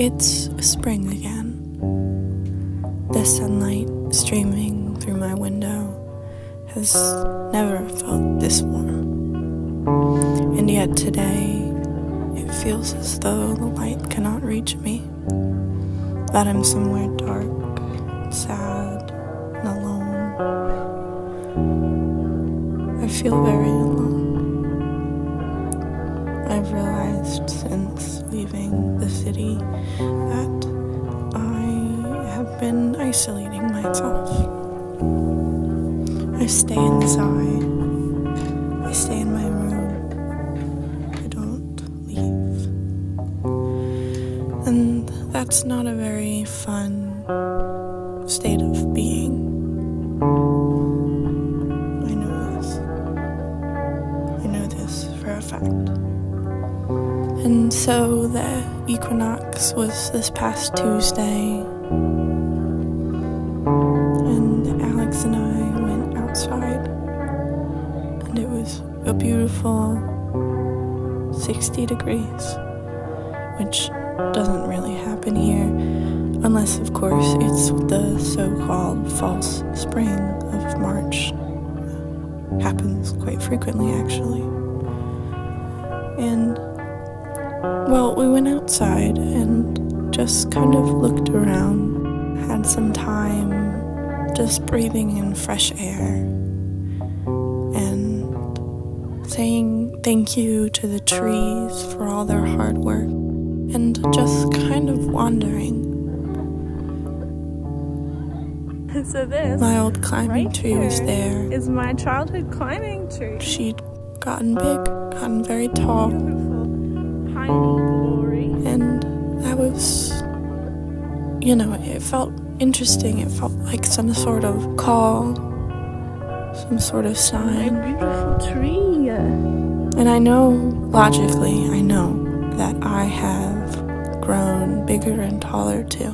It's spring again. The sunlight streaming through my window has never felt this warm. And yet today, it feels as though the light cannot reach me. That I'm somewhere dark, sad, and alone. I feel very alone. I've realized since leaving the city that I have been isolating myself. I stay inside. I stay in my room. I don't leave. And that's not a very fun state of being. I know this. I know this for a fact. And so the equinox was this past Tuesday, and Alex and I went outside, and it was a beautiful 60 degrees, which doesn't really happen here, unless of course it's the so-called false spring of March. Happens quite frequently, actually. And well, we went outside and just kind of looked around, had some time just breathing in fresh air and saying thank you to the trees for all their hard work and just kind of wandering. So this, my old climbing right tree was there. Is my childhood climbing tree. She'd gotten big, gotten very tall. And that was, you know, it felt interesting. It felt like some sort of call, some sort of sign. A beautiful tree. And I know, logically, I know that I have grown bigger and taller too.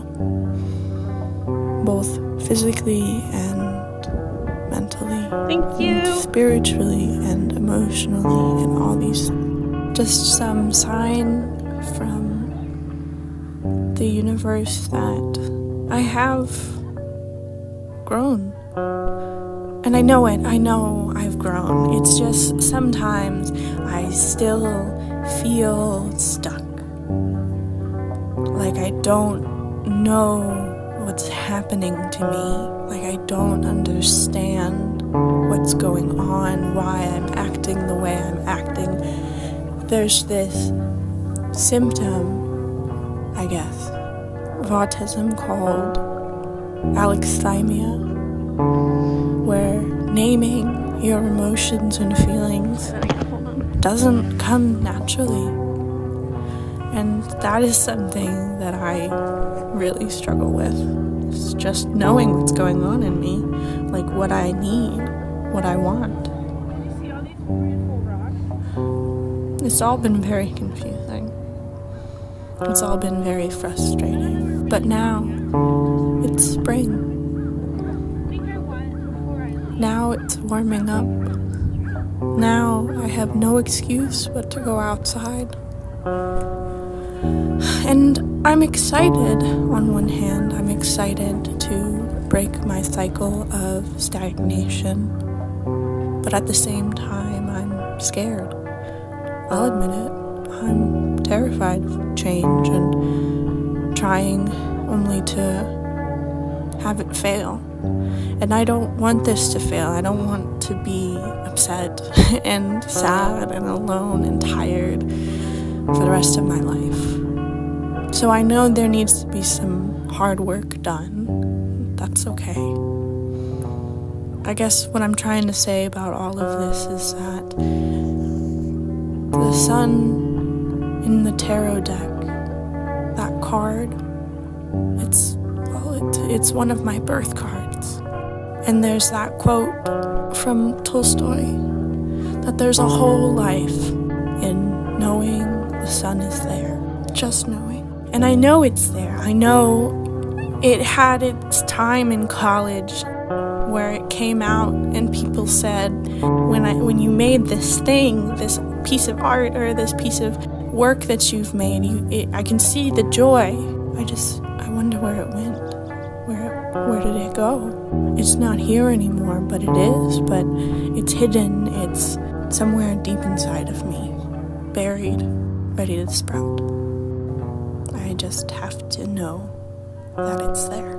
Both physically and mentally. Thank you. And spiritually and emotionally and all these things. Just some sign from the universe that I have grown. And I know it. I know I've grown. It's just sometimes I still feel stuck. Like I don't know what's happening to me. Like I don't understand what's going on, why I'm acting the way I'm acting. There's this symptom, I guess, of autism called alexithymia, where naming your emotions and feelings doesn't come naturally. And that is something that I really struggle with. It's just knowing what's going on in me, like what I need, what I want. It's all been very confusing. It's all been very frustrating. But now, it's spring. Now it's warming up. Now I have no excuse but to go outside. And I'm excited. On one hand, I'm excited to break my cycle of stagnation. But at the same time, I'm scared. I'll admit it. I'm terrified of change and trying only to have it fail. And I don't want this to fail. I don't want to be upset and sad and alone and tired for the rest of my life. So I know there needs to be some hard work done. That's okay. I guess what I'm trying to say about all of this is that the sun in the tarot deck, that card, it's one of my birth cards. And there's that quote from Tolstoy, that there's a whole life in knowing the sun is there, just knowing. And I know it's there. I know it had its time in college where it came out and people said, when you made this thing, this piece of art or this piece of work that you've made. I can see the joy. I wonder where it went. Where did it go? It's not here anymore, but it is. But it's hidden. It's somewhere deep inside of me, buried, ready to sprout. I just have to know that it's there.